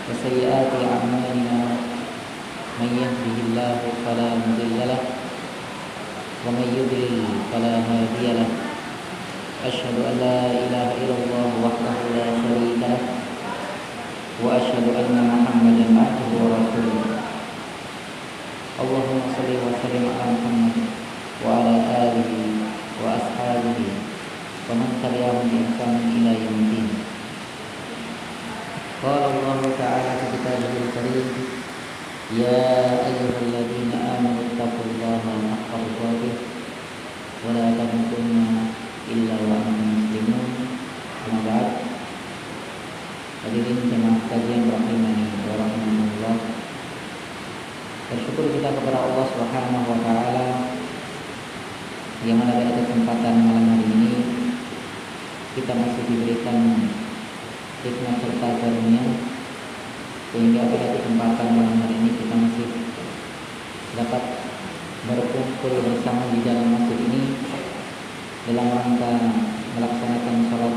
وسيئات أعمالنا من يهده الله فلا مضل له ومن يضلل فلا هادي له أشهد أن لا إله إلا الله وحده لا شريك له وأشهد أن محمدا عبده ورسوله اللهم صل وسلم على محمد وعلى آله وأصحابه ومن تبعهم بإحسان إلى يوم الدين. قال الله تعالى في كتابه الكريم: يا أيها الذين آمنوا اتقوا الله حق تقاته ولا تموتن إلا وأنتم مسلمون. Amma ba'd. Hadirin jemaah kajian rahimani wa rahimakumullah. Bersyukur kita kepada Allah Subhanahu wa taala yang mana pada kesempatan malam hari ini kita masih diberikan hikmah serta karunia sehingga pada kesempatan malam hari ini kita masih dapat berkumpul bersama di dalam masjid ini dalam rangka melaksanakan sholat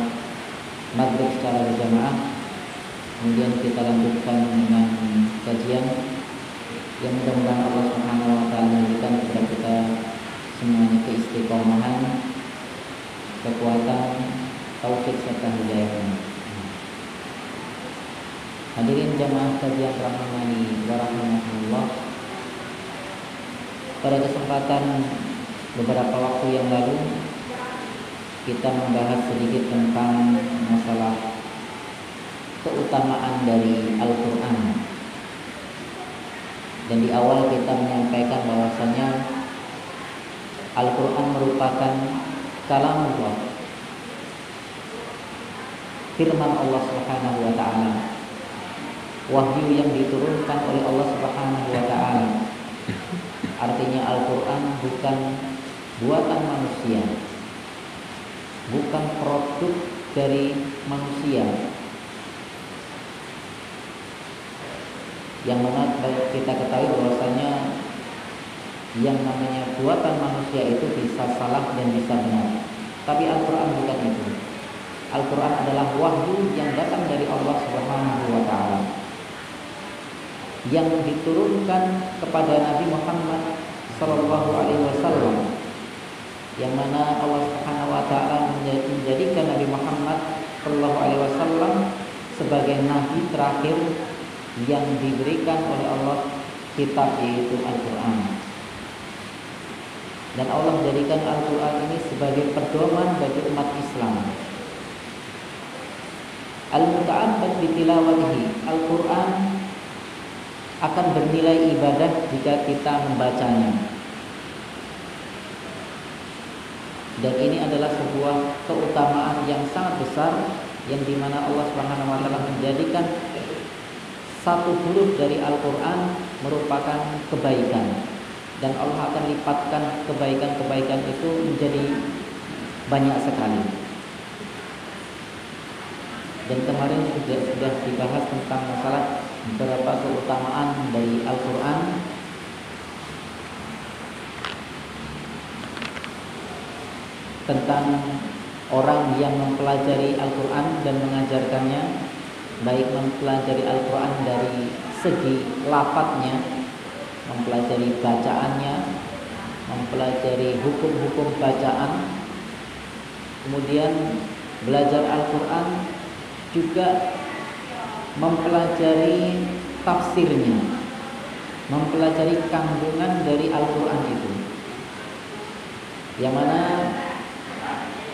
maghrib secara berjamaah. Kemudian kita lanjutkan dengan kajian yang mudah-mudahan Allah Subhanahu wa taala memberikan kepada kita semuanya keistiqomahan, kekuatan, taufik serta hidayah. Hadirin jamaah kajian rahimani wa rahimakumullah. Pada kesempatan beberapa waktu yang lalu kita membahas sedikit tentang masalah keutamaan dari Al-Quran. Dan di awal kita menyampaikan bahwasanya Al-Quran merupakan kalamullah, firman Allah Subhanahu wa taala, wahyu yang diturunkan oleh Allah Subhanahu wa taala. Artinya Al-Quran bukan buatan manusia, bukan produk dari manusia. Yang mana kita ketahui bahwasanya yang namanya buatan manusia itu bisa salah dan bisa benar. Tapi Al-Quran bukan itu. Al-Quran adalah wahyu yang datang dari Allah Subhanahu wa taala, yang diturunkan kepada Nabi Muhammad sallallahu alaihi wasallam, yang mana Allah Subhanahu wa taala menjadikan Nabi Muhammad sallallahu alaihi wasallam sebagai nabi terakhir yang diberikan oleh Allah kitab, yaitu Al-Quran. Dan Allah menjadikan Al-Quran ini sebagai pedoman bagi umat Islam. Al-muta'abbad bitilawatihi, Al-Quran akan bernilai ibadah jika kita membacanya. Dan ini adalah sebuah keutamaan yang sangat besar, yang dimana Allah Subhanahu wa taala menjadikan satu huruf dari Al-Quran merupakan kebaikan, dan Allah akan lipatkan kebaikan-kebaikan itu menjadi banyak sekali. Dan kemarin sudah dibahas tentang masalah beberapa keutamaan dari Al-Quran. Tentang orang yang mempelajari Al-Quran dan mengajarkannya, baik mempelajari Al-Quran dari segi lafadznya, mempelajari bacaannya, mempelajari hukum-hukum bacaan, kemudian belajar Al-Quran juga mempelajari tafsirnya, mempelajari kandungan dari Al-Quran itu, yang mana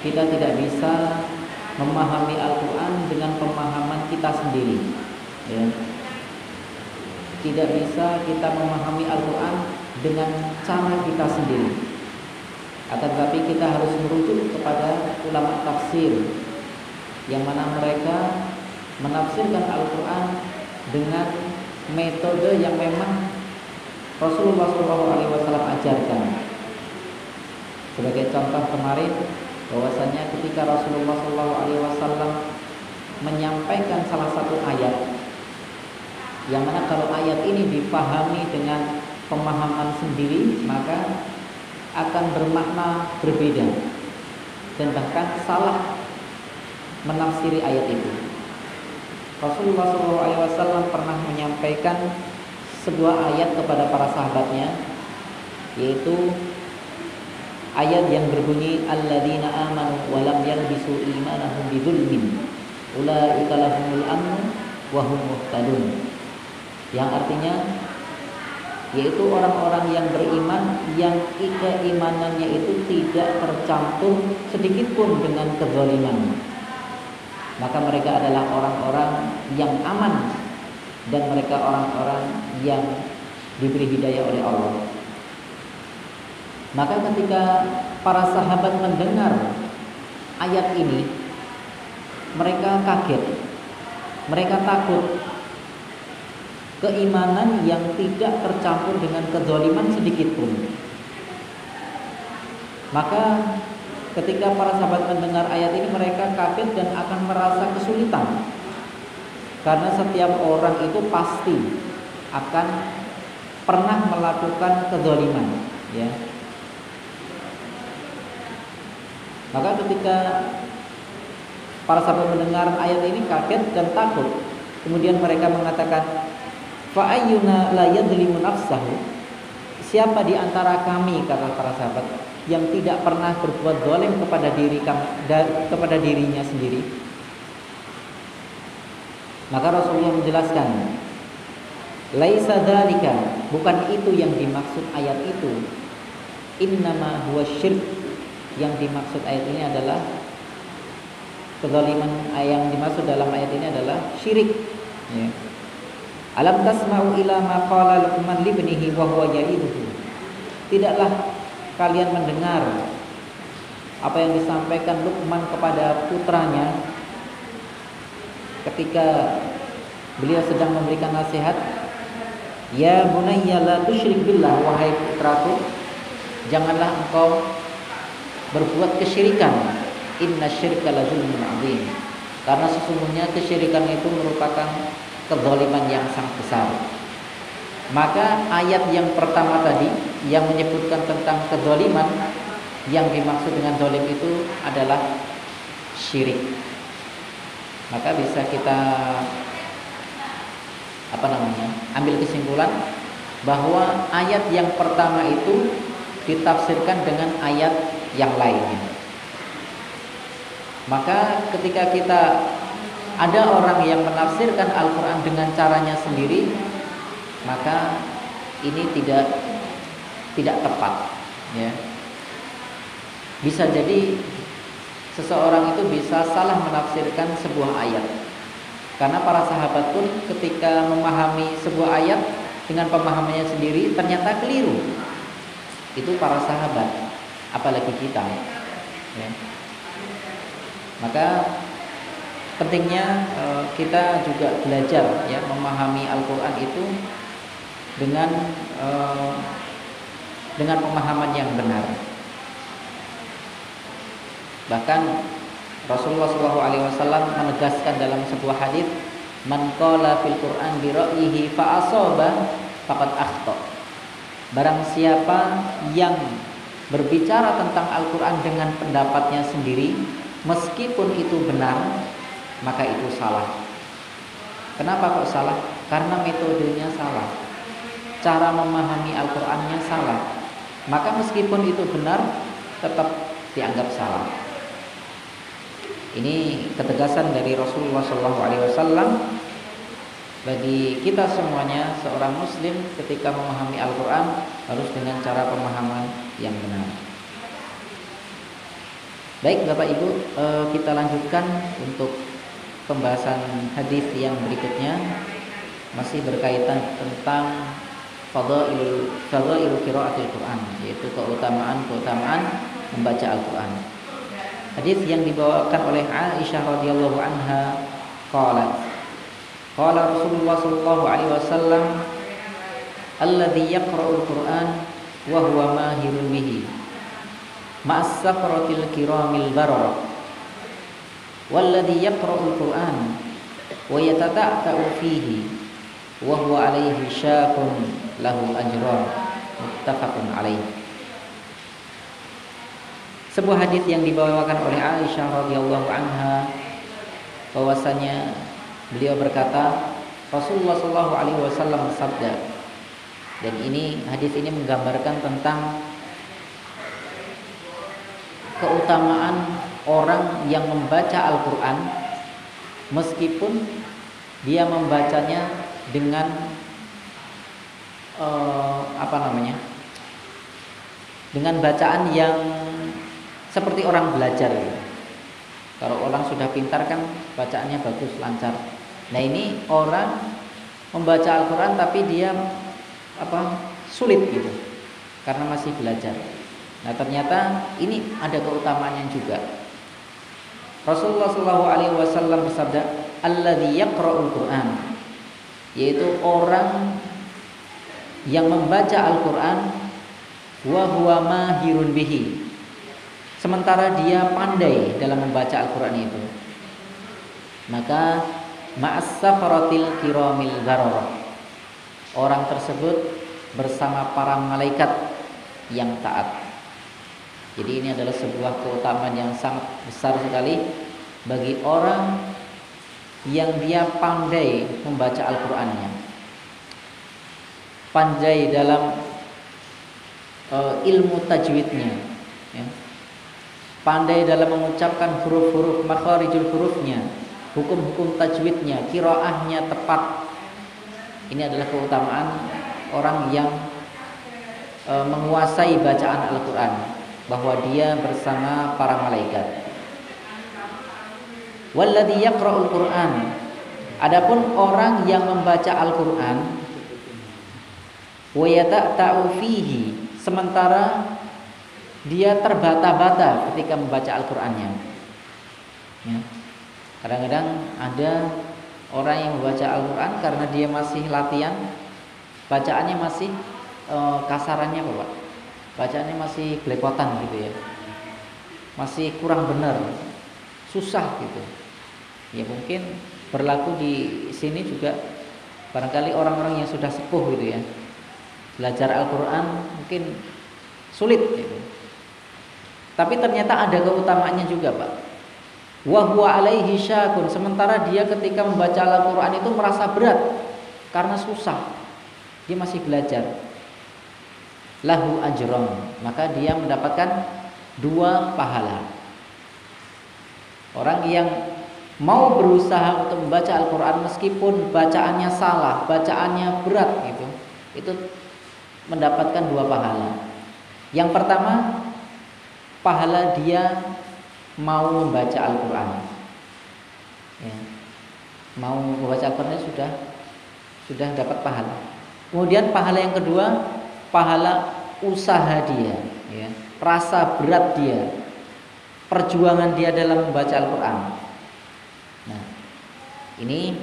kita tidak bisa memahami Al-Quran dengan pemahaman kita sendiri, ya. Tidak bisa kita memahami Al-Quran dengan cara kita sendiri. Akan tetapi kita harus merujuk kepada ulama tafsir, yang mana mereka menafsirkan Al-Quran dengan metode yang memang Rasulullah SAW ajarkan. Sebagai contoh kemarin, bahwasanya ketika Rasulullah SAW menyampaikan salah satu ayat, yang mana kalau ayat ini dipahami dengan pemahaman sendiri, maka akan bermakna berbeda dan bahkan salah menafsiri ayat itu. Rasulullah SAW pernah menyampaikan sebuah ayat kepada para sahabatnya, yaitu ayat yang berbunyi alladzina amanu wa lam yalbisu imanahum bidzulmin ulaika lahumul amnu wa hum muhtadun. Yang artinya yaitu orang-orang yang beriman yang keimanannya itu tidak tercampur sedikit pun dengan kezaliman, maka mereka adalah orang-orang yang aman dan mereka orang-orang yang diberi hidayah oleh Allah. Maka ketika para sahabat mendengar ayat ini, mereka kaget, mereka takut. Keimanan yang tidak tercampur dengan kezaliman sedikit pun. Maka ketika para sahabat mendengar ayat ini, mereka kaget dan akan merasa kesulitan. Karena setiap orang itu pasti akan pernah melakukan kezaliman, ya. Maka ketika para sahabat mendengar ayat ini kaget dan takut. Kemudian mereka mengatakan, fa ayyuna la yadhlimu nafsahu? Siapa di antara kami, kata para sahabat, yang tidak pernah berbuat zalim kepada dirinya sendiri? Maka Rasulullah menjelaskan, laisa dzalika, bukan itu yang dimaksud ayat itu. Innama huwa syirk, yang dimaksud ayat ini adalah kezaliman. Yang dimaksud dalam ayat ini adalah syirik, ya. Alam tasma'u ila ma qala Luqman libnihi wa huwa ya'iduhu? Tidaklah kalian mendengar apa yang disampaikan Luqman kepada putranya ketika beliau sedang memberikan nasihat? Ya bunayya la tusyrik billah, wahai putraku, janganlah engkau berbuat kesyirikan. Inna syirka la zulmun 'adzim. Karena sesungguhnya kesyirikan itu merupakan kezaliman yang sangat besar. Maka ayat yang pertama tadi yang menyebutkan tentang kezaliman, yang dimaksud dengan zalim itu adalah syirik. Maka bisa kita ambil kesimpulan bahwa ayat yang pertama itu ditafsirkan dengan ayat yang lainnya. Maka ketika kita ada orang yang menafsirkan Al-Quran dengan caranya sendiri, maka ini tidak tepat, ya. Bisa jadi seseorang itu bisa salah menafsirkan sebuah ayat. Karena para sahabat pun ketika memahami sebuah ayat dengan pemahamannya sendiri ternyata keliru. Itu para sahabat, apalagi kita, ya. Maka pentingnya kita juga belajar, ya, memahami Al-Quran itu dengan pemahaman yang benar. Bahkan Rasulullah SAW menegaskan dalam sebuah hadis, man qala fil Quran bi ra'yihi fa asaba faqad akhta. Barang siapa yang berbicara tentang Al-Quran dengan pendapatnya sendiri, meskipun itu benar, maka itu salah. Kenapa kok salah? Karena metodenya salah, cara memahami Al-Qurannya salah. Maka meskipun itu benar, tetap dianggap salah. Ini ketegasan dari Rasulullah SAW bagi kita semuanya. Seorang muslim ketika memahami Al-Quran harus dengan cara pemahaman yang benar. Baik Bapak Ibu, kita lanjutkan untuk pembahasan hadis yang berikutnya, masih berkaitan tentang fadhailul qiraatil Quran, yaitu keutamaan membaca Al-Quran. Hadis yang dibawakan oleh Aisyah radhiyallahu anha, qala Rasulullah sallallahu alaihi wasallam, alladzi yaqra'ul Quran wa huwa mahirun bihi ma'as safaratil kiramil bararah, walladzi yaqra'ul Quran wa yatata'u fihi wa huwa alaihi syaqun lahu ajran, muttafaqun alaihi. Sebuah hadis yang dibawakan oleh Aisyah radhiyallahu anha, bahwasanya Beliau berkata, Rasulullah Shallallahu Alaihi Wasallam bersabda, dan ini hadis ini menggambarkan tentang keutamaan orang yang membaca Al-Quran meskipun dia membacanya dengan dengan bacaan yang seperti orang belajar. Kalau orang sudah pintar kan bacaannya bagus, lancar. Nah, ini orang membaca Al-Quran tapi dia sulit gitu karena masih belajar. Nah, ternyata ini ada keutamaannya juga. Rasulullah SAW bersabda, alladzi yaqra'ul Qur'an, yaitu orang yang membaca Al-Quran wa huwa mahirun bihi, sementara dia pandai dalam membaca Al-Quran itu, maka ma'as safaratil kiramil bararah, orang tersebut bersama para malaikat yang taat. Jadi ini adalah sebuah keutamaan yang sangat besar sekali bagi orang yang dia pandai membaca Al-Qur'annya, pandai dalam ilmu tajwidnya, ya. Pandai dalam mengucapkan huruf-huruf, makharijul hurufnya, hukum-hukum tajwidnya, qiraahnya tepat. Ini adalah keutamaan orang yang menguasai bacaan Al-Qur'an, bahwa dia bersama para malaikat. Walladzi yaqra'ul Qur'an, adapun orang yang membaca Al-Qur'an wa yata'u fihi, sementara dia terbata-bata ketika membaca Al-Qur'annya. Ya. Kadang-kadang ada orang yang membaca Al-Qur'an karena dia masih latihan, bacaannya masih kasarannya apa, Pak? Bacaannya masih belepotan gitu ya, masih kurang benar, susah gitu. Ya mungkin berlaku di sini juga, barangkali orang-orang yang sudah sepuh gitu ya, belajar Al-Quran mungkin sulit gitu. Tapi ternyata ada keutamaannya juga, Pak. Wa huwa alaihi syakun, sementara dia ketika membaca Al-Quran itu merasa berat karena susah, dia masih belajar. Lahu ajron, maka dia mendapatkan 2 pahala. Orang yang mau berusaha untuk membaca Al-Quran meskipun bacaannya salah, bacaannya berat gitu, itu mendapatkan 2 pahala. Yang pertama, pahala dia mau membaca Al-Quran, ya. Mau membaca Al-Quran sudah dapat pahala. Kemudian pahala yang kedua, pahala usaha dia, ya, rasa berat dia, perjuangan dia dalam membaca Al-Quran. Nah, ini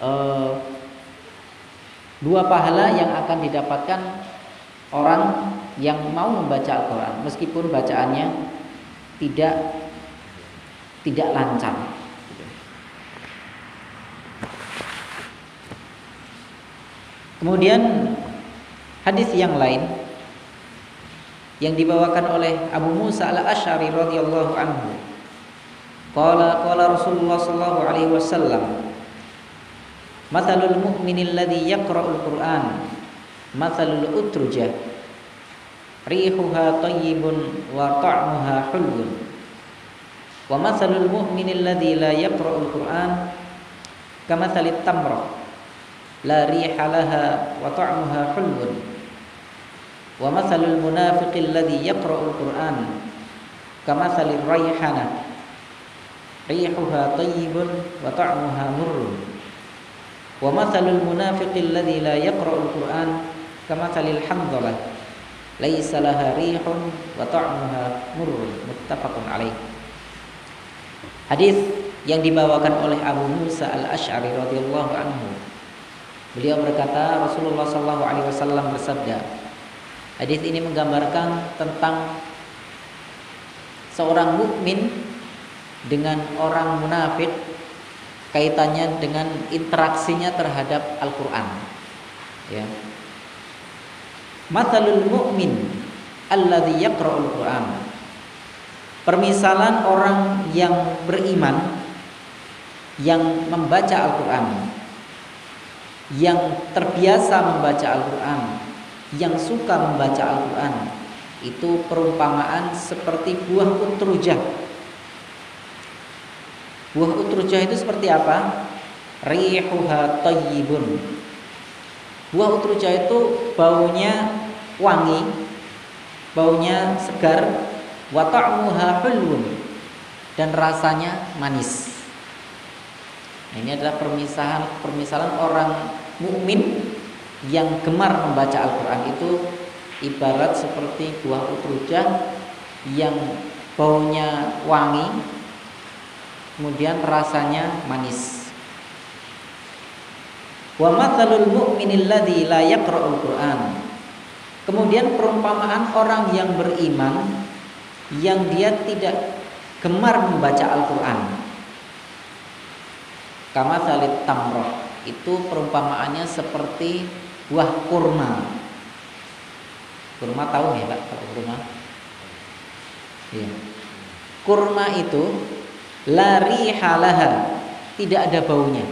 2 pahala yang akan didapatkan orang yang mau membaca Al-Quran meskipun bacaannya tidak lancar. Kemudian hadis yang lain yang dibawakan oleh Abu Musa al-Asy'ari radhiyallahu anhu, qala Rasulullah sallallahu alaihi wasallam, mathalul mu'minil ladzi yaqra'ul Qur'an mathalul utrujah rihuha thayyibun wa ta'muha hulwun, wa mathalul mu'minil ladzi la yaqra'ul Qur'an kamathalit tamrah la riha laha wa ta'muha hulwun, wa mathalul munafiqil ladzi yaqra'ul Qur'an kamathalir rayhanah rihuha thayyibun wa ta'muha murrun, wa mathalul munafiqil ladzi la yaqra'ul Qur'an kamathalil hamdalah laisa laha rihun wa ta'muha murrun, muttafaqun alaih. Hadis yang dibawakan oleh Abu Musa al-Asy'ari radhiyallahu anhu, beliau berkata, Rasulullah sallallahu alaihi wasallam bersabda. Hadis ini menggambarkan tentang seorang mukmin dengan orang munafik, kaitannya dengan interaksinya terhadap Al-Qur'an, ya. Mathalul mu'min alladzi yaqra'ul Qur'an, permisalan orang yang beriman yang membaca Al-Quran, yang terbiasa membaca Al-Quran, yang suka membaca Al-Quran, itu perumpamaan seperti buah utrujah. Buah utrujah itu seperti apa? Rihuha thayyibun. Buah utrujah itu baunya wangi, baunya segar, wa ta'muha hulwun, dan rasanya manis. Ini adalah permisalan orang mukmin yang gemar membaca Al-Quran itu ibarat seperti buah utrujah yang baunya wangi, kemudian rasanya manis. Wa matsalul mu'minil ladzi la yaqra'ul Qur'an. Kemudian perumpamaan orang yang beriman yang dia tidak gemar membaca Al-Quran. Kama salit tamroh, itu perumpamaannya seperti buah kurma. Kurma tahu ya Pak, kurma? Iya. Kurma itu la rihalaha, tidak ada baunya.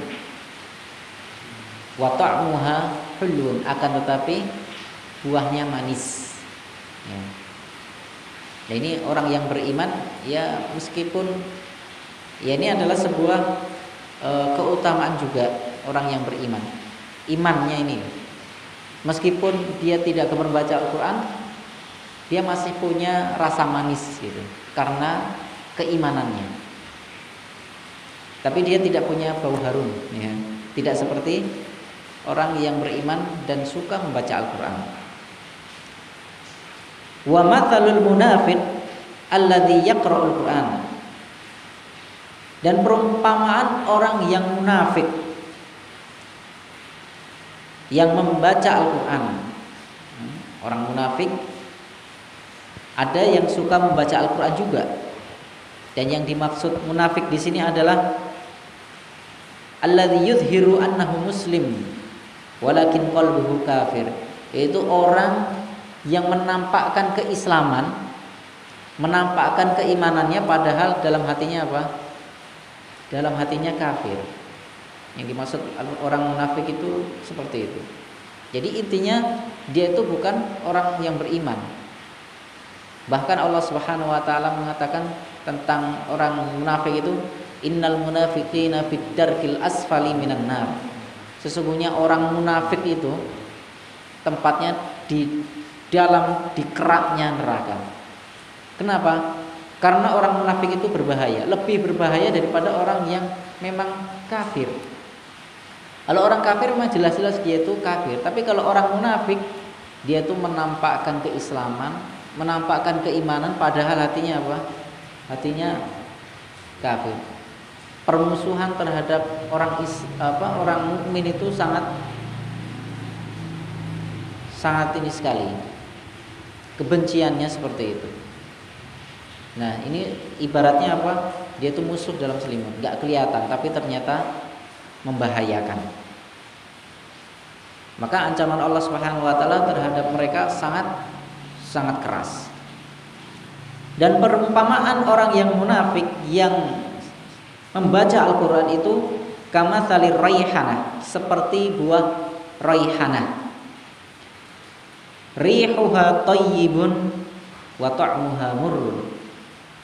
Wa ta'muha hulun, akan tetapi buahnya manis. Ya. Nah, ini orang yang beriman, ya meskipun ya ini adalah sebuah keutamaan juga orang yang beriman. Imannya ini, meskipun dia tidak gemar membaca Al-Quran, dia masih punya rasa manis gitu, karena keimanannya. Tapi dia tidak punya bau harum, ya. Tidak seperti orang yang beriman dan suka membaca Al-Quran. Wa matsalul munafiq alladzi yaqra'ul Qur'an. Dan perumpamaan orang yang munafik yang membaca Al-Quran. Orang munafik ada yang suka membaca Al-Quran juga. Dan yang dimaksud munafik di sini adalah alladzi yuzhiru annahu muslim walakin qalbuhu kafir. Yaitu orang yang menampakkan keislaman, menampakkan keimanannya, padahal dalam hatinya apa? Dalam hatinya kafir. Yang dimaksud orang munafik itu seperti itu. Jadi intinya dia itu bukan orang yang beriman. Bahkan Allah Subhanahu wa taala mengatakan tentang orang munafik itu, innal munafiqina fid darkil asfali minan nar. Sesungguhnya orang munafik itu tempatnya di keraknya neraka. Kenapa? Karena orang munafik itu berbahaya, lebih berbahaya daripada orang yang memang kafir. Kalau orang kafir memang jelas-jelas dia itu kafir, tapi kalau orang munafik dia itu menampakkan keislaman, menampakkan keimanan, padahal hatinya apa? Hatinya kafir. Permusuhan terhadap orang mukmin itu sangat ini sekali. Kebenciannya seperti itu. Nah, ini ibaratnya apa? Dia itu musuh dalam selimut, nggak kelihatan, tapi ternyata membahayakan. Maka ancaman Allah Subhanahu wa taala terhadap mereka sangat keras. Dan perumpamaan orang yang munafik yang membaca Al-Qur'an itu kama salir raihanah, seperti buah raihanah. Rihuha thayyibun wa ta'muha murrun.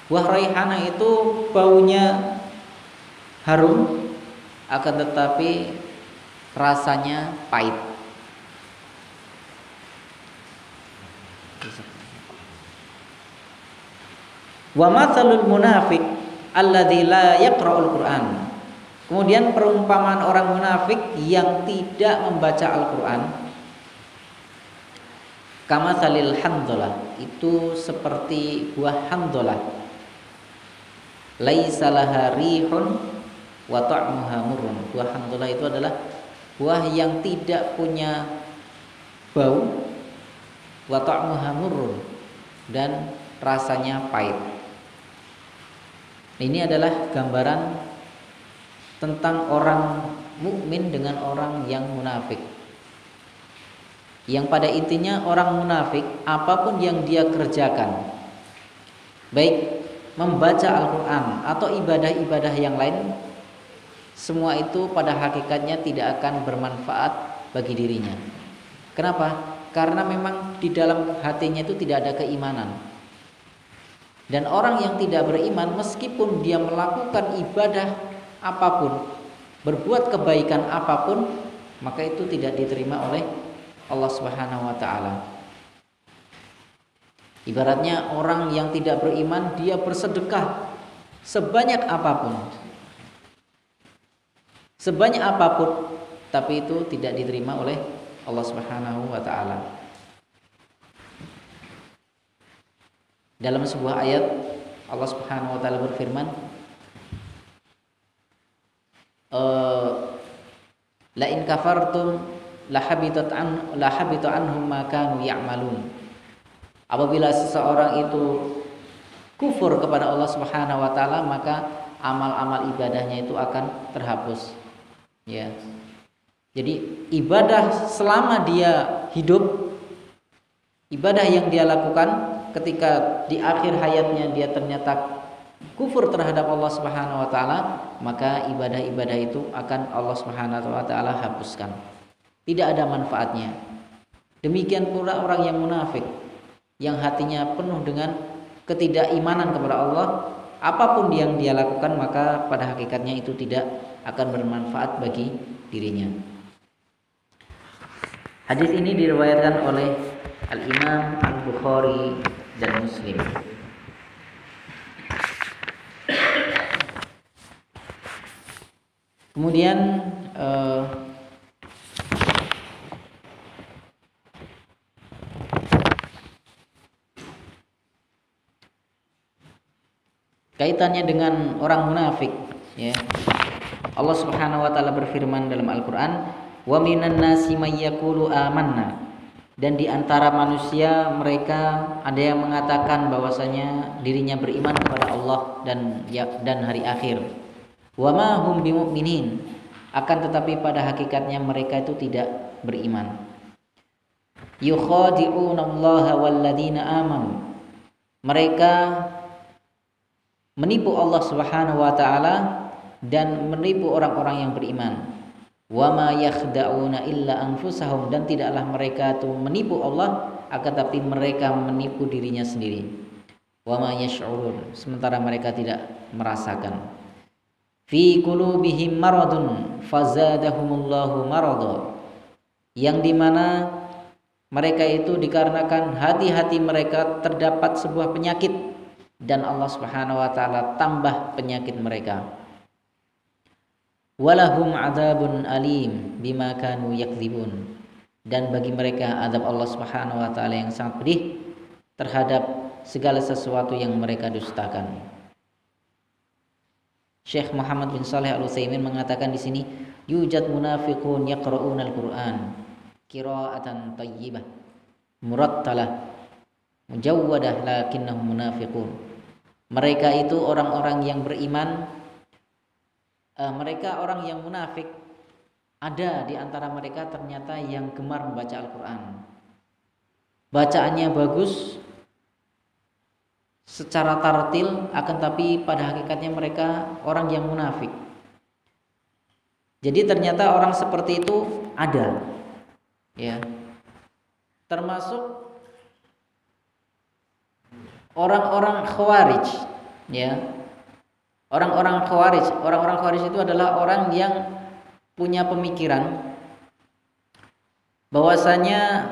Buah raihana itu baunya harum, akan tetapi rasanya pahit. Wa matsalul munafiq alladzi la yaqra'ul Qur'an. Kemudian perumpamaan orang munafik yang tidak membaca Al-Qur'an, kama salil handhalah, itu seperti buah handhalah. Laisa laha rihun wa ta'muha murrun. Buah handhalah itu adalah buah yang tidak punya bau, wa ta'muha murrun, dan rasanya pahit. Ini adalah gambaran tentang orang mukmin dengan orang yang munafik. Yang pada intinya orang munafik, apapun yang dia kerjakan, baik membaca Al-Quran atau ibadah-ibadah yang lain, semua itu pada hakikatnya tidak akan bermanfaat bagi dirinya. Kenapa? Karena memang di dalam hatinya itu tidak ada keimanan. Dan orang yang tidak beriman meskipun dia melakukan ibadah apapun, berbuat kebaikan apapun, maka itu tidak diterima oleh Allah Subhanahu wa taala. Ibaratnya orang yang tidak beriman, dia bersedekah sebanyak apapun. Sebanyak apapun, tapi itu tidak diterima oleh Allah Subhanahu wa taala. Dalam sebuah ayat Allah Subhanahu wa taala berfirman, la in kafartum la habita anhum ma kanu ya'malun. Apabila seseorang itu kufur kepada Allah Subhanahu wa taala, maka amal-amal ibadahnya itu akan terhapus. Ya. Jadi ibadah selama dia hidup, ibadah yang dia lakukan ketika di akhir hayatnya dia ternyata kufur terhadap Allah Subhanahu wa taala, maka ibadah-ibadah itu akan Allah Subhanahu wa taala hapuskan. Tidak ada manfaatnya. Demikian pula orang yang munafik, yang hatinya penuh dengan ketidakimanan kepada Allah, apapun yang dia lakukan maka pada hakikatnya itu tidak akan bermanfaat bagi dirinya. Hadis ini diriwayatkan oleh Al-Imam Al-Bukhari dan Muslim. Kemudian kaitannya dengan orang munafik, ya. Allah Subhanahu wa taala berfirman dalam Al-Qur'an, "Wa minan nasi may yaqulu amanna." Dan di antara manusia mereka ada yang mengatakan bahwasanya dirinya beriman kepada Allah dan hari akhir. Wa ma hum bimumin, akan tetapi pada hakikatnya mereka itu tidak beriman. Yukhadi'una Allah walladzina amanu. Mereka menipu Allah Subhanahu wa taala dan menipu orang-orang yang beriman. Wa ma yakhda'una illa anfusahum, dan tidaklah mereka itu menipu Allah, akan tapi mereka menipu dirinya sendiri. Wa ma yash'urun, sementara mereka tidak merasakan. Fi qulubihim maradun fazadahumullahu marada, yang dimana mereka itu dikarenakan hati-hati mereka terdapat sebuah penyakit dan Allah Subhanahu wa taala tambah penyakit mereka. Walahum adzabun alim bima kanu yakdzibun, dan bagi mereka azab Allah Subhanahu wa taala yang sangat pedih terhadap segala sesuatu yang mereka dustakan. Syekh Muhammad bin Shalih Al-Utsaimin mengatakan di sini, yujad munafiqun yaqra'una al-Qur'an qira'atan thayyibah murattalah mujawwadah lakinnahum munafiqun. Mereka itu orang-orang yang beriman, mereka orang yang munafik. Ada di antara mereka ternyata yang gemar membaca Al-Qur'an. Bacaannya bagus secara tartil, akan tapi pada hakikatnya mereka orang yang munafik. Jadi ternyata orang seperti itu ada, ya. Termasuk orang-orang Khawarij, ya. Orang-orang Khawarij itu adalah orang yang punya pemikiran bahwasanya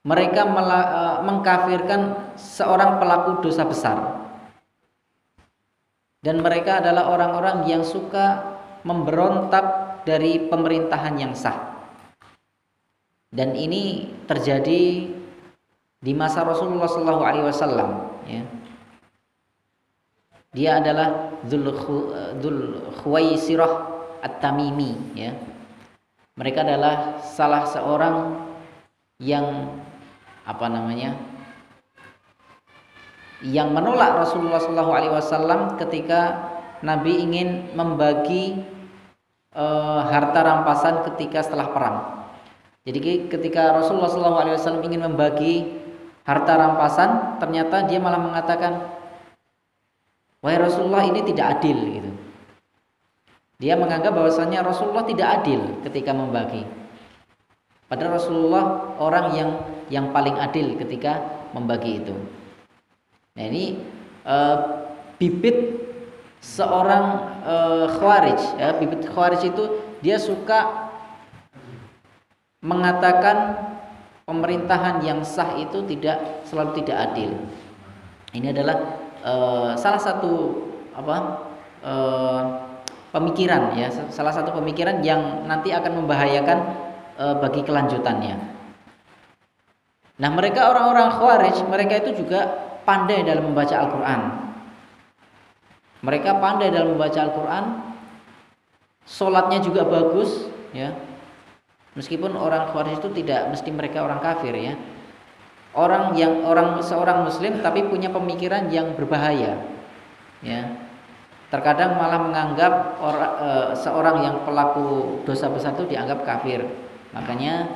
mereka mengkafirkan seorang pelaku dosa besar, dan mereka adalah orang-orang yang suka memberontak dari pemerintahan yang sah. Dan ini terjadi di masa Rasulullah SAW, ya. Dia adalah Dzul Khuwaisirah At-Tamimi, ya. Mereka adalah salah seorang yang yang menolak Rasulullah SAW ketika Nabi ingin membagi harta rampasan ketika setelah perang. Jadi ketika Rasulullah SAW ingin membagi harta rampasan, ternyata dia malah mengatakan, wahai Rasulullah, ini tidak adil gitu. Dia menganggap bahwasanya Rasulullah tidak adil ketika membagi. Padahal Rasulullah orang yang paling adil ketika membagi itu. Nah, ini bibit seorang Khawarij, ya. Bibit Khawarij itu dia suka mengatakan pemerintahan yang sah itu selalu tidak adil. Ini adalah salah satu pemikiran, ya, salah satu pemikiran yang nanti akan membahayakan bagi kelanjutannya. Nah, mereka orang-orang Khawarij, mereka itu juga pandai dalam membaca Al-Qur'an. Mereka pandai dalam membaca Al-Qur'an, sholatnya juga bagus, ya. Meskipun orang Khawarij itu tidak mesti mereka orang kafir, ya. Seorang muslim tapi punya pemikiran yang berbahaya, ya. Terkadang malah menganggap seorang yang pelaku dosa besar itu dianggap kafir. Makanya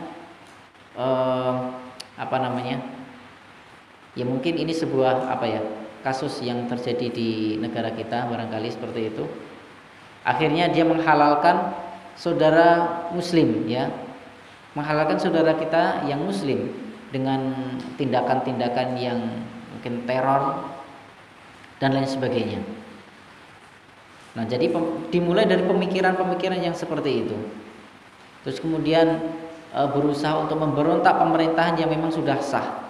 ya mungkin ini sebuah kasus yang terjadi di negara kita, barangkali seperti itu. Akhirnya dia menghalalkan saudara muslim, ya. Menghalalkan saudara kita yang muslim dengan tindakan-tindakan yang mungkin teror dan lain sebagainya. Nah, jadi dimulai dari pemikiran-pemikiran yang seperti itu. Terus kemudian berusaha untuk memberontak pemerintahan yang memang sudah sah.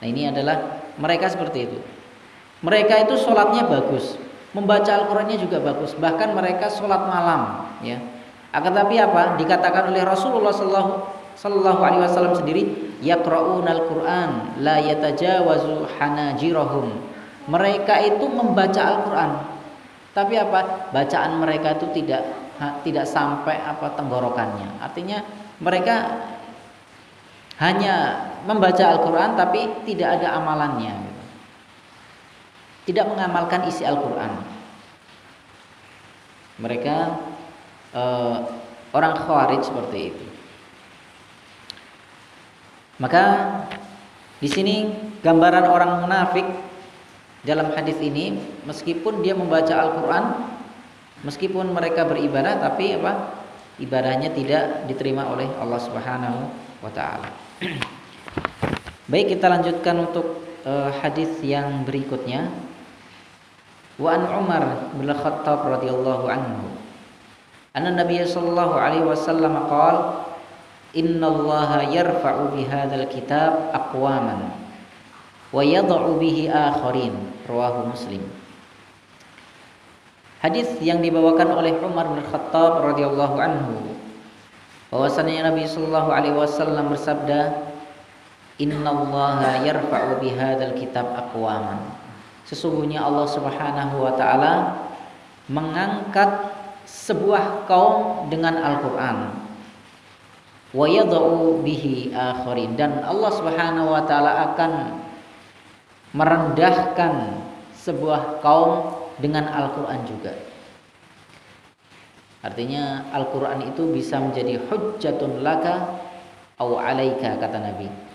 Nah, ini adalah mereka seperti itu. Mereka itu sholatnya bagus, membaca Al-Qur'annya juga bagus, bahkan mereka sholat malam, ya. Akan tapi apa? Dikatakan oleh Rasulullah sallallahu alaihi wasallam sendiri, yaqra'unal Qur'an la yatajawazu hanajirahum. Mereka itu membaca Al-Qur'an, tapi apa? Bacaan mereka itu tidak sampai tenggorokannya. Artinya mereka hanya membaca Al-Qur'an tapi tidak ada amalannya, gitu. Tidak mengamalkan isi Al-Qur'an. Mereka orang Khawarij seperti itu. Maka di sini gambaran orang munafik dalam hadis ini, meskipun dia membaca Al-Qur'an, meskipun mereka beribadah, tapi ibadahnya tidak diterima oleh Allah Subhanahu wa taala. Baik, kita lanjutkan untuk hadis yang berikutnya. Wa an Umar bin Khattab radhiyallahu anhu anna Nabiy sallallahu alaihi wasallam qala innallaha yarfa'u bihadzal kitab aqwaman wa yad'u bihi akharin, rawahu Muslim. Hadis yang dibawakan oleh Umar bin Khattab radhiyallahu anhu, bahwasanya Nabi sallallahu alaihi wasallam bersabda, innallaha yarfa'u bihadzal kitab aqwaman. Sesungguhnya Allah Subhanahu wa taala mengangkat sebuah kaum dengan Al-Qur'an. Wa yad'u bihi akharin, dan Allah Subhanahu wa taala akan merendahkan sebuah kaum dengan Al-Qur'an juga. Artinya Al-Qur'an itu bisa menjadi hujjatun laka au alaika, kata Nabi.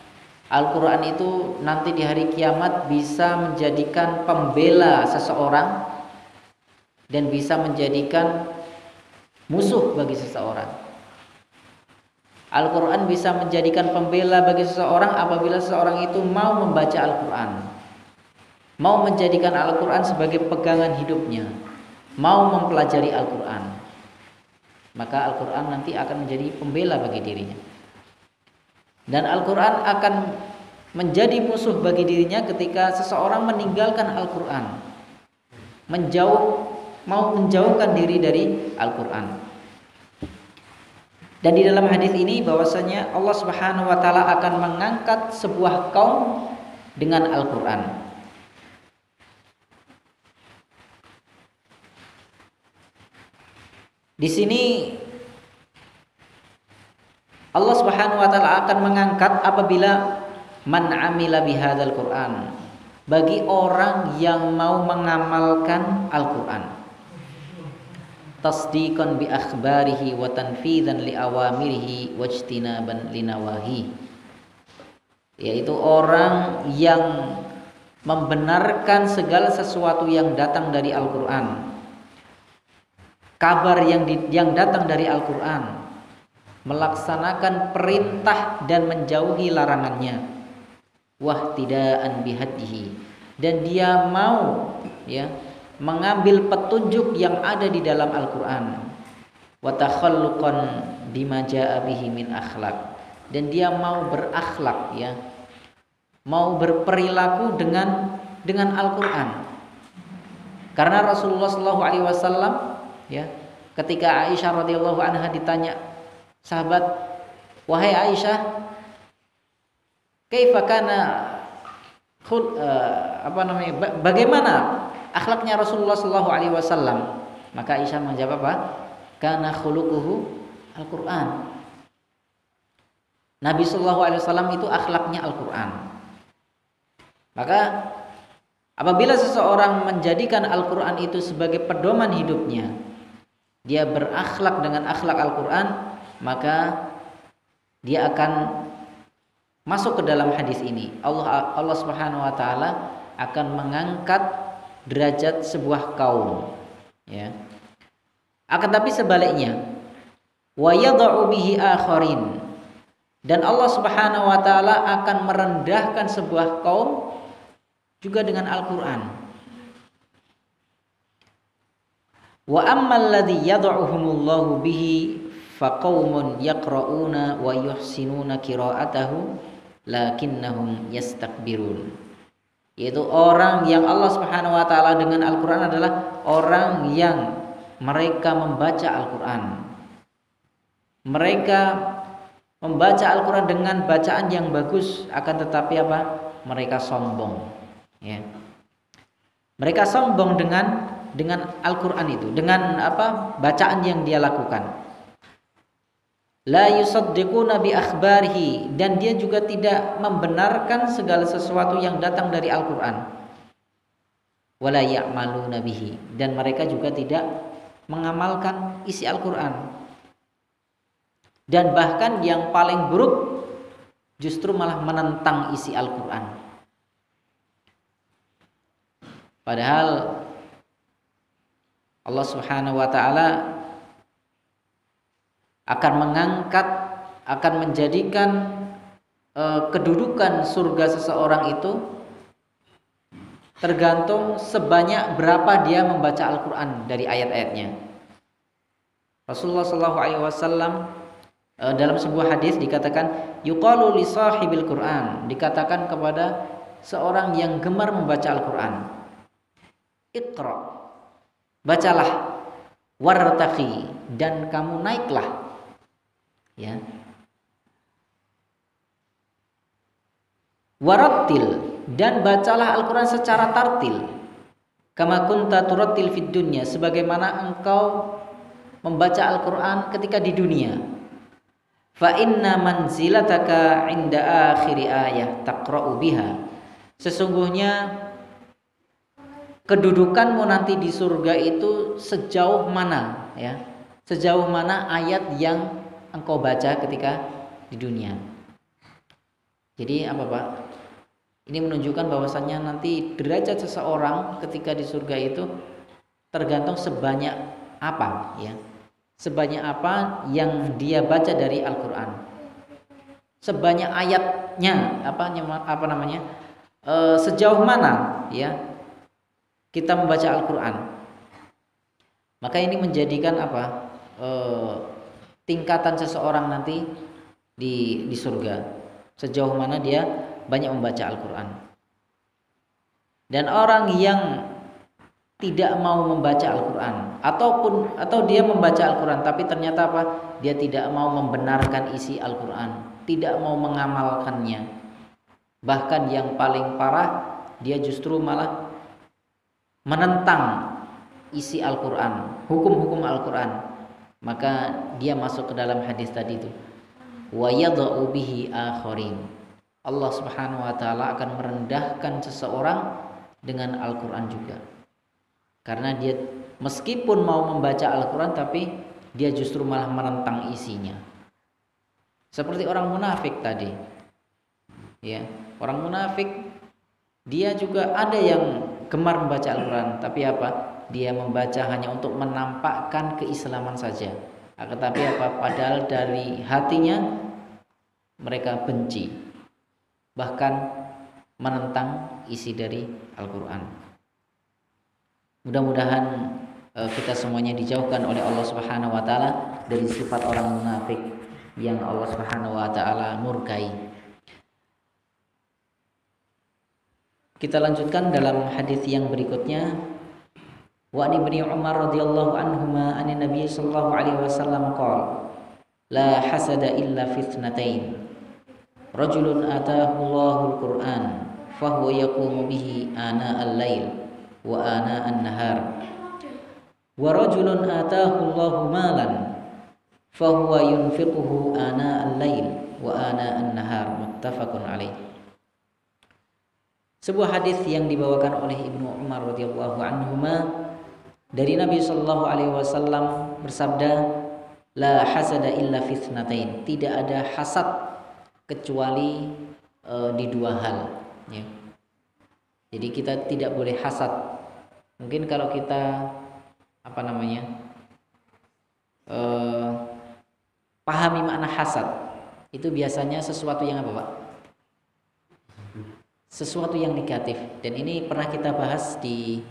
Al-Qur'an itu nanti di hari kiamat bisa menjadikan pembela seseorang dan bisa menjadikan musuh bagi seseorang. Al-Qur'an bisa menjadikan pembela bagi seseorang apabila seseorang itu mau membaca Al-Qur'an, mau menjadikan Al-Qur'an sebagai pegangan hidupnya, mau mempelajari Al-Qur'an. Maka Al-Qur'an nanti akan menjadi pembela bagi dirinya. Dan Al-Qur'an akan menjadi musuh bagi dirinya ketika seseorang meninggalkan Al-Qur'an, mau menjauhkan diri dari Al-Qur'an. Dan di dalam hadis ini bahwasanya Allah Subhanahu wa taala akan mengangkat sebuah kaum dengan Al-Qur'an. Di sini Allah Subhanahu wa taala akan mengangkat apabila man amila bihadzal Qur'an, bagi orang yang mau mengamalkan Al-Qur'an, tasdiqan bi akhbarihi wa tanfidzan li awamirihi wajtinaban li nawahi, yaitu orang yang membenarkan segala sesuatu yang datang dari Al-Qur'an, kabar yang datang dari Al-Qur'an, melaksanakan perintah dan menjauhi larangannya, wahtidaan bihadihi, dan dia mau ya mengambil petunjuk yang ada di dalam Al-Qur'an, wa takhalluqan bima jaa bihi min akhlaq, dan dia mau berakhlak ya, mau berperilaku dengan Al-Qur'an. Karena Rasulullah Shallallahu alaihi wasallam ya, ketika Aisyah radhiyallahu anha ditanya sahabat, "Wahai Aisyah, kaifa kana bagaimana akhlaknya Rasulullah Shallallahu alaihi wasallam?" Maka Aisyah menjawab apa? Kana khuluquhu Al-Qur'an. Nabi Shallallahu alaihi wasallam itu akhlaknya Al-Qur'an. Maka apabila seseorang menjadikan Al-Qur'an itu sebagai pedoman hidupnya, dia berakhlak dengan akhlak Al-Qur'an, maka dia akan masuk ke dalam hadis ini. Allah Subhanahu wa taala akan mengangkat derajat sebuah kaum ya. Akan tapi sebaliknya, wa yad'u bihi akharin, dan Allah Subhanahu wa taala akan merendahkan sebuah kaum juga dengan Al-Qur'an. Wa ammal ladzi yad'uhumullahu bihi faqaumun yaqra'una wa yuhsinuna qira'atahu lakinnahum yastakbirun. Yaitu orang yang Allah Subhanahu wa taala dengan Al-Qur'an adalah orang yang mereka membaca Al-Qur'an. Mereka membaca Al-Qur'an dengan bacaan yang bagus, akan tetapi apa? Mereka sombong. Ya. Mereka sombong dengan Al-Qur'an itu, dengan apa? Bacaan yang dia lakukan. La yusaddiquna bi akhbarihi, dan dia juga tidak membenarkan segala sesuatu yang datang dari Al-Qur'an. Wala ya'maluna bihi, dan mereka juga tidak mengamalkan isi Al-Qur'an. Dan bahkan yang paling buruk justru malah menentang isi Al-Qur'an. Padahal Allah Subhanahu wa taala akan mengangkat, akan menjadikan kedudukan surga seseorang itu tergantung sebanyak berapa dia membaca Al-Qur'an dari ayat-ayatnya. Rasulullah sallallahu alaihi wasallam dalam sebuah hadis dikatakan yuqalu li sahibil Qur'an, dikatakan kepada seorang yang gemar membaca Al-Qur'an, Iqra, bacalah, wartaqi, dan kamu naiklah ya, warattil, dan bacalah Al-Qur'an secara tartil, kama kunta turattil fid dunya, sebagaimana engkau membaca Al-Qur'an ketika di dunia. Fa inna manzilataka inda akhiri ayah taqra'u biha, sesungguhnya kedudukanmu nanti di surga itu sejauh mana ya, sejauh mana ayat yang engkau baca ketika di dunia. Jadi apa Pak? Ini menunjukkan bahwasannya nanti derajat seseorang ketika di surga itu tergantung sebanyak apa ya, sebanyak apa yang dia baca dari Al-Qur'an, sebanyak ayatnya, sejauh mana ya kita membaca Al-Qur'an. Maka ini menjadikan apa? Tingkatan seseorang nanti di surga, sejauh mana dia banyak membaca Al-Qur'an. Dan orang yang tidak mau membaca Al-Qur'an atau dia membaca Al-Qur'an tapi ternyata apa? Dia tidak mau membenarkan isi Al-Qur'an, tidak mau mengamalkannya. Bahkan yang paling parah, dia justru malah menentang isi Al-Qur'an, hukum-hukum Al-Qur'an. Maka dia masuk ke dalam hadis tadi itu. Wa yad'u bihi akharin. Allah Subhanahu wa taala akan merendahkan seseorang dengan Al-Qur'an juga. Karena dia meskipun mau membaca Al-Qur'an tapi dia justru malah menentang isinya. Seperti orang munafik tadi. Ya, orang munafik dia juga ada yang gemar membaca Al-Qur'an, tapi apa? dia membaca hanya untuk menampakkan keislaman saja. Tetapi apa? Padahal dari hatinya mereka benci, bahkan menentang isi dari Al-Quran. Mudah-mudahan kita semuanya dijauhkan oleh Allah Subhanahu wa taala dari sifat orang munafik yang Allah Subhanahu wa taala murkai. Kita lanjutkan dalam hadis yang berikutnya. Wa an Ibnu Umar radhiyallahu anhuma anin Nabi sallallahu alaihi wasallam qala la hasada illa fitnatain rajulun atahu Allahul Qur'an fa huwa yaqumu bihi ana al-lail wa ana an-nahar wa rajulun atahu Allahu malan fa huwa yunfiquhu ana al-lail wa ana an-nahar. Muttafaqun alaih. Sebuah hadis yang dibawakan oleh Ibnu Umar radhiyallahu anhuma dari Nabi sallallahu alaihi wasallam bersabda, la hasada illa fitnatain. Tidak ada hasad kecuali di dua hal, ya. Jadi kita tidak boleh hasad. Mungkin kalau kita pahami makna hasad, itu biasanya sesuatu yang apa, Pak? Sesuatu yang negatif. Dan ini pernah kita bahas di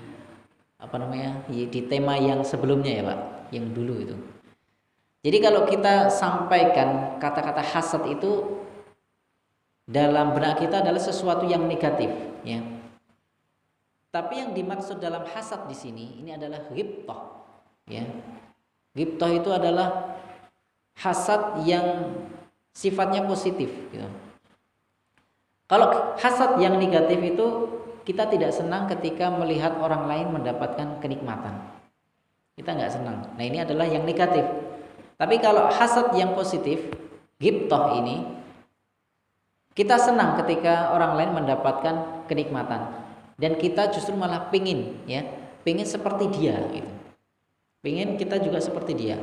di tema yang sebelumnya ya Pak, yang dulu itu. Jadi kalau kita sampaikan kata-kata hasad itu dalam benak kita adalah sesuatu yang negatif, ya. Tapi yang dimaksud dalam hasad di sini ini adalah ghibthah, ya. Ghibthah itu adalah hasad yang sifatnya positif, gitu. Kalau hasad yang negatif itu kita tidak senang ketika melihat orang lain mendapatkan kenikmatan. Kita nggak senang. Nah, ini adalah yang negatif. Tapi kalau hasad yang positif, ghibthah ini, kita senang ketika orang lain mendapatkan kenikmatan. Dan kita justru malah pingin seperti dia, gitu. Pingin kita juga seperti dia.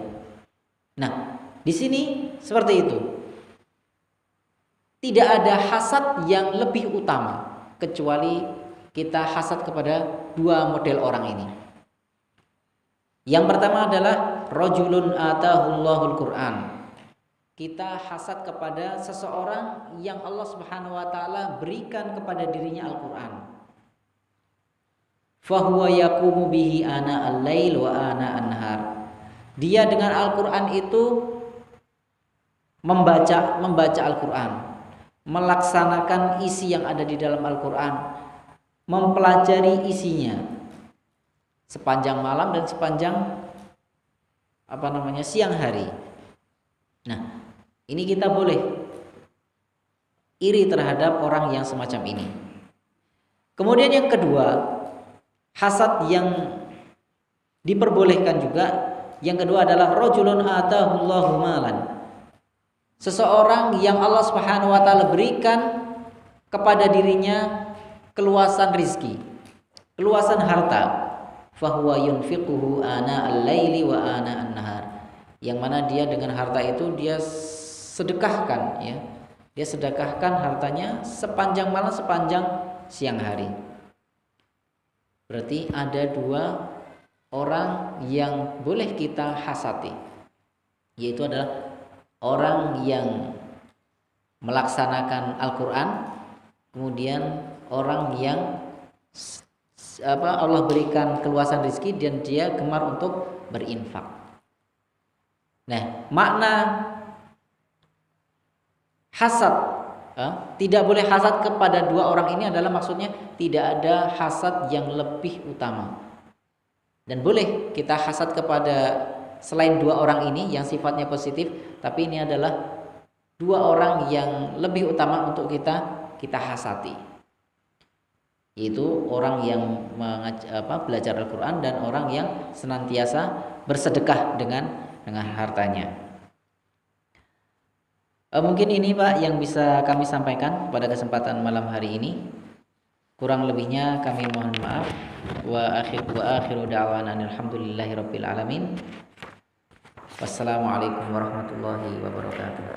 Nah, di sini seperti itu. Tidak ada hasad yang lebih utama kecuali kita hasad kepada dua model orang ini. Yang pertama adalah rajulun atahullahul Qur'an. Kita hasad kepada seseorang yang Allah Subhanahu wa taala berikan kepada dirinya Al-Qur'an. Fahuwa yaqumu bihi ana al-lail wa ana an-nahar. Dia dengan Al-Qur'an itu membaca Al-Qur'an, melaksanakan isi yang ada di dalam Al-Qur'an, mempelajari isinya sepanjang malam dan sepanjang siang hari. Nah, ini kita boleh iri terhadap orang yang semacam ini. Kemudian yang kedua, hasad yang diperbolehkan juga, yang kedua adalah rajulun atahullahu malan. Seseorang yang Allah Subhanahu wa taala berikan kepada dirinya keluasan rizki, keluasan harta. Fahuwa yunfiquhu ana al-laili wa ana an-nahar. Yang mana dia dengan harta itu dia sedekahkan, ya. Dia sedekahkan hartanya sepanjang malam, sepanjang siang hari. Berarti ada dua orang yang boleh kita hasati, yaitu adalah orang yang melaksanakan Al-Quran, kemudian orang yang Allah berikan keluasan rezeki dan dia gemar untuk berinfak. Nah, makna hasad, tidak boleh hasad kepada dua orang ini adalah maksudnya tidak ada hasad yang lebih utama. Dan boleh kita hasad kepada selain dua orang ini yang sifatnya positif, tapi ini adalah dua orang yang lebih utama untuk kita hasati, yaitu orang yang belajar Al-Quran dan orang yang senantiasa bersedekah dengan hartanya. Mungkin ini Pak yang bisa kami sampaikan pada kesempatan malam hari ini. Kurang lebihnya kami mohon maaf. Wa akhiru da'wana alhamdulillahirabbil alamin. Wassalamualaikum warahmatullahi wabarakatuh.